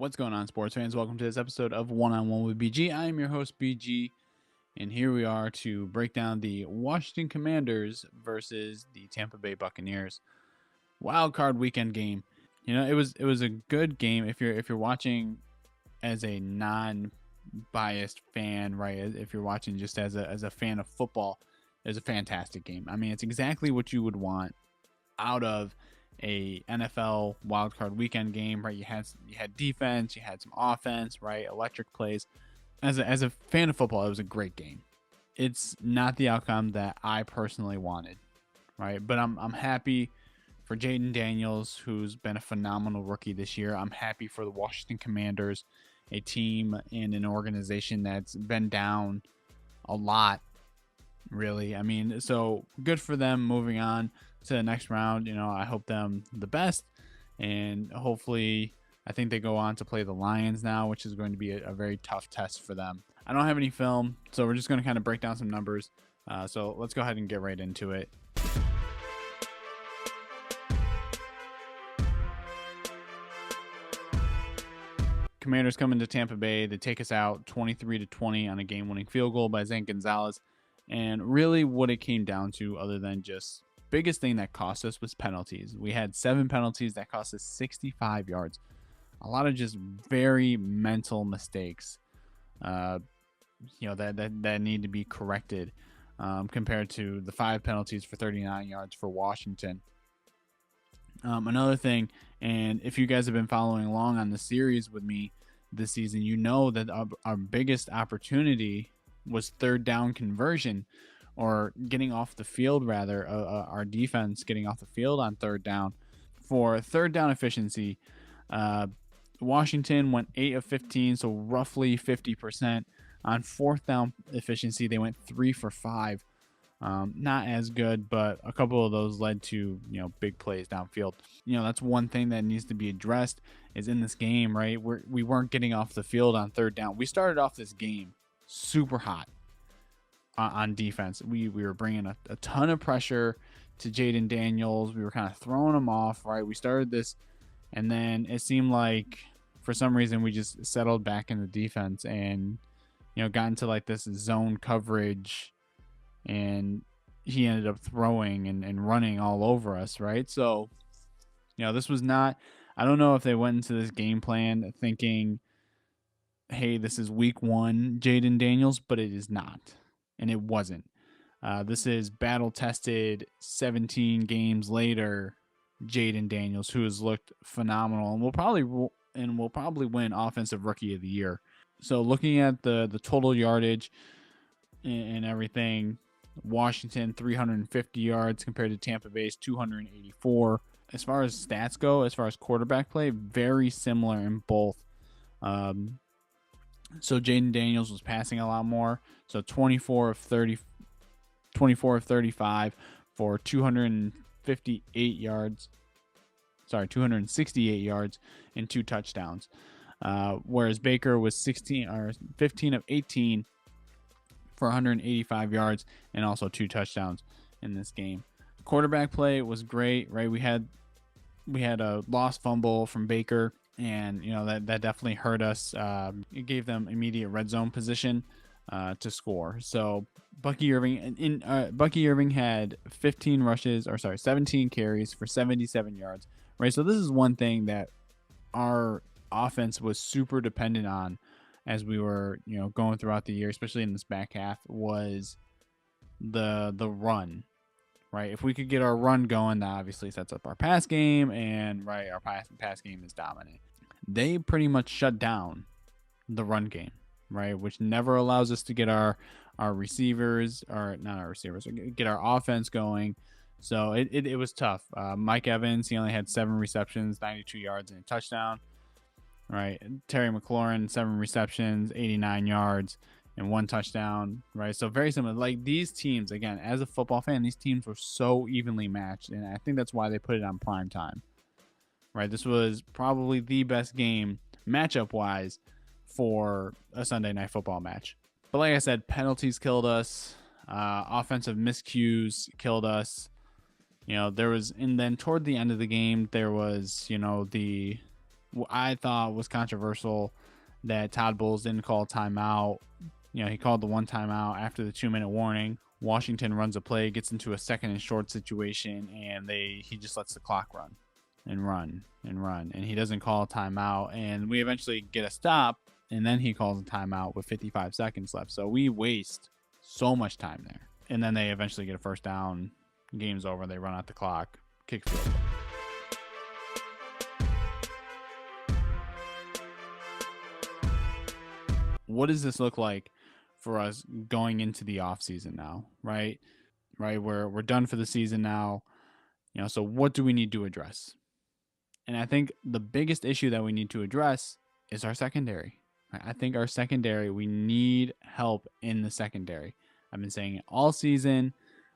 What's going on, sports fans? Welcome to this episode of One on One with BG. I am your host, BG, and here we are to break down the Washington Commanders versus the Tampa Bay Buccaneers wild card weekend game. You know, it was a good game if you're watching as a non-biased fan, right? If you're watching just as a fan of football, it's a fantastic game. I mean, it's exactly what you would want out of a NFL wildcard weekend game, right? You had defense, you had some offense, right? Electric plays. As a fan of football, it was a great game. It's not the outcome that I personally wanted, right? But I'm happy for Jaden Daniels, who's been a phenomenal rookie this year. I'm happy for the Washington Commanders, a team and an organization that's been down a lot, really. I mean, so good for them moving on to the next round. You know, I hope them the best, and hopefully I think they go on to play the Lions now, which is going to be a very tough test for them. I don't have any film, so we're just going to kind of break down some numbers. So let's go ahead and get right into it. Commanders come into Tampa Bay. They take us out 23-20 on a game-winning field goal by Zane Gonzalez. And really what it came down to, other than just biggest thing that cost us, was penalties. We had 7 penalties that cost us 65 yards. A lot of just very mental mistakes, that need to be corrected, compared to the 5 penalties for 39 yards for Washington. Another thing, and if you guys have been following along on the series with me this season, you know that our biggest opportunity was third down conversion, or getting off the field, rather, our defense getting off the field on third down. For third down efficiency, Washington went 8 of 15, so roughly 50%. On fourth down efficiency, they went 3 for 5. Not as good, but a couple of those led to, big plays downfield. That's one thing that needs to be addressed, is in this game, right? We weren't getting off the field on third down. We started off this game super hot on defense. We were bringing a ton of pressure to Jaden Daniels. We were kind of throwing him off, right? We started this, and then it seemed like for some reason we just settled back in the defense and, got into like this zone coverage, and he ended up throwing and running all over us, right? So, this was not, I don't know if they went into this game plan thinking, hey, this is week 1 Jaden Daniels, but it is not. And it wasn't. This is battle-tested 17 games later Jaden Daniels, who has looked phenomenal and will probably win Offensive Rookie of the Year. So looking at the total yardage and everything, Washington 350 yards compared to Tampa Bay's 284. As far as stats go, as far as quarterback play, very similar in both. So Jaden Daniels was passing a lot more. So 24 of 35 for 268 yards. 268 yards and 2 touchdowns. Whereas Baker was 15 of 18 for 185 yards and also 2 touchdowns in this game. Quarterback play was great, right? We had a lost fumble from Baker, and that definitely hurt us. It gave them immediate red zone position to score. So Bucky Irving had 17 carries for 77 yards, right? So this is one thing that our offense was super dependent on as we were, going throughout the year, especially in this back half, was the run, right? If we could get our run going, that obviously sets up our pass game, and right, our pass game is dominant. They pretty much shut down the run game, right? Which never allows us to get our receivers, or not our receivers, get our offense going. So it was tough. Mike Evans, he only had 7 receptions, 92 yards, and a touchdown. Right, Terry McLaurin, 7 receptions, 89 yards, and 1 touchdown. Right, so very similar. Like, these teams, again, as a football fan, these teams were so evenly matched, and I think that's why they put it on prime time. Right, this was probably the best game matchup-wise for a Sunday Night Football match. But like I said, penalties killed us. Offensive miscues killed us. There was, and then toward the end of the game, there was, the I thought was controversial that Todd Bowles didn't call timeout. He called the one timeout after the 2-minute warning. Washington runs a play, gets into a second and short situation, and he just lets the clock run, and he doesn't call a timeout, and we eventually get a stop, and then he calls a timeout with 55 seconds left. So we waste so much time there, and then they eventually get a first down. Game's over. They run out the clock, kick field goal. What does this look like for us going into the offseason now, right? We're done for the season now. So what do we need to address? And I think the biggest issue that we need to address is our secondary. I think our secondary, we need help in the secondary. I've been saying it all season.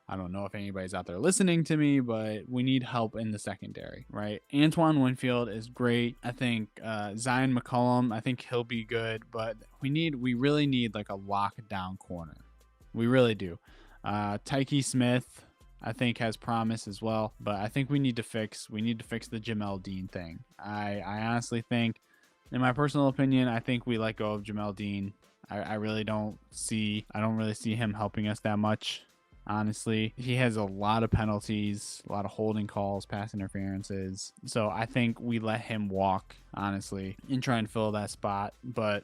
I don't know if anybody's out there listening to me, but we need help in the secondary, right? Antoine Winfield is great. I think Zion McCollum, I think he'll be good, but we really need like a lockdown corner. We really do. Tyke Smith, I think, has promise as well, but I think we need to fix the Jamel Dean thing. I honestly think, in my personal opinion, I think we let go of Jamel Dean. I really don't really see him helping us that much. Honestly, he has a lot of penalties, a lot of holding calls, pass interferences. So I think we let him walk, honestly, and try and fill that spot. But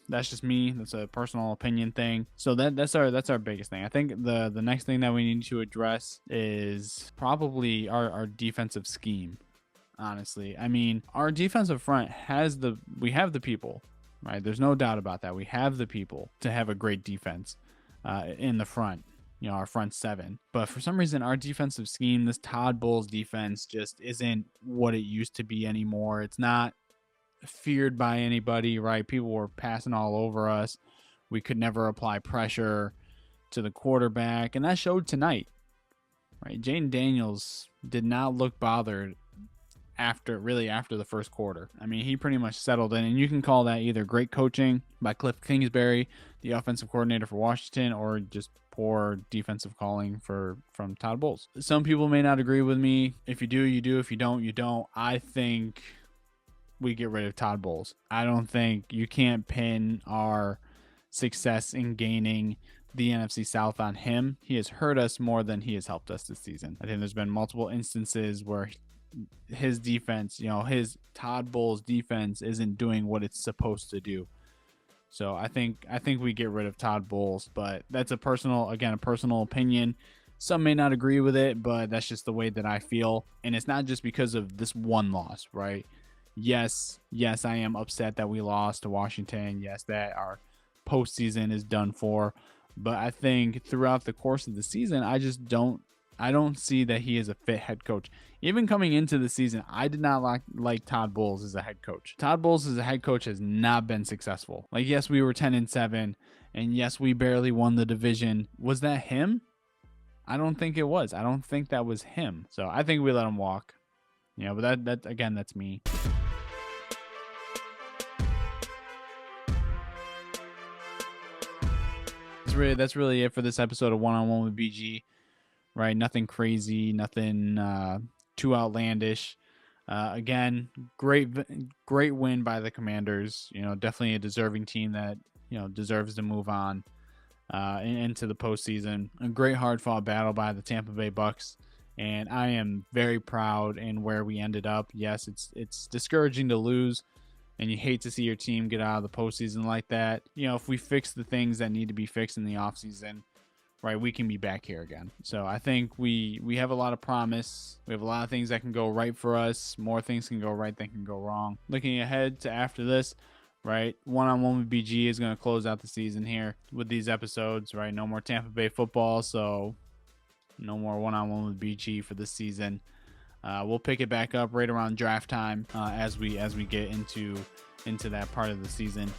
that's just me. That's a personal opinion thing. So that's our biggest thing. I think the next thing that we need to address is probably our defensive scheme. Honestly, I mean, our defensive front we have the people, right? There's no doubt about that. We have the people to have a great defense in the front. Our front seven. But for some reason, our defensive scheme, this Todd Bowles defense, just isn't what it used to be anymore. It's not feared by anybody, right? People were passing all over us. We could never apply pressure to the quarterback, and that showed tonight, right? Jaden Daniels did not look bothered after the first quarter. I mean, he pretty much settled in, and you can call that either great coaching by Cliff Kingsbury, the offensive coordinator for Washington, or just poor defensive calling from Todd Bowles. Some people may not agree with me. If you do, you do. If you don't, you don't. I think we get rid of Todd Bowles. I don't think you can't pin our success in gaining the NFC South on him. He has hurt us more than he has helped us this season. I think there's been multiple instances where his defense, his Todd Bowles defense isn't doing what it's supposed to do. So I think we get rid of Todd Bowles, but that's a personal opinion. Some may not agree with it, but that's just the way that I feel. And it's not just because of this one loss, right? Yes, I am upset that we lost to Washington. Yes, that our postseason is done for. But I think throughout the course of the season, I don't see that he is a fit head coach. Even coming into the season, I did not like Todd Bowles as a head coach. Todd Bowles as a head coach has not been successful. Like, yes, we were 10-7, and yes, we barely won the division. Was that him? I don't think it was. I don't think that was him. So I think we let him walk. But that again, that's me. That's really it for this episode of One on One with BG. Right, nothing crazy, nothing too outlandish. Again, great win by the Commanders. Definitely a deserving team that deserves to move on into the postseason. A great hard-fought battle by the Tampa Bay Bucs, and I am very proud in where we ended up. Yes, it's discouraging to lose, and you hate to see your team get out of the postseason like that. If we fix the things that need to be fixed in the offseason, right, we can be back here again. So I think we have a lot of promise. We have a lot of things that can go right for us. More things can go right than can go wrong. Looking ahead to after this, right, One-on-One with BG is going to close out the season here with these episodes, right? No more Tampa Bay football, so no more One-on-One with BG for this season. We'll pick it back up right around draft time as we get into that part of the season.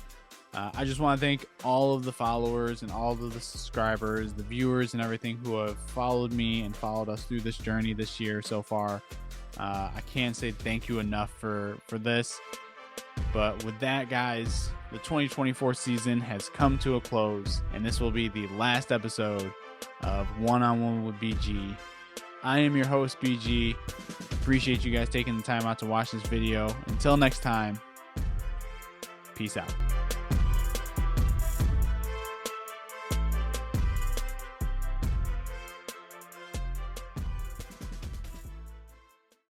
I just want to thank all of the followers and all of the subscribers, the viewers and everything who have followed me and followed us through this journey this year so far. I can't say thank you enough for this. But with that, guys, the 2024 season has come to a close, and this will be the last episode of One-on-One with BG I am your host, BG. Appreciate you guys taking the time out to watch this video. Until next time, peace out.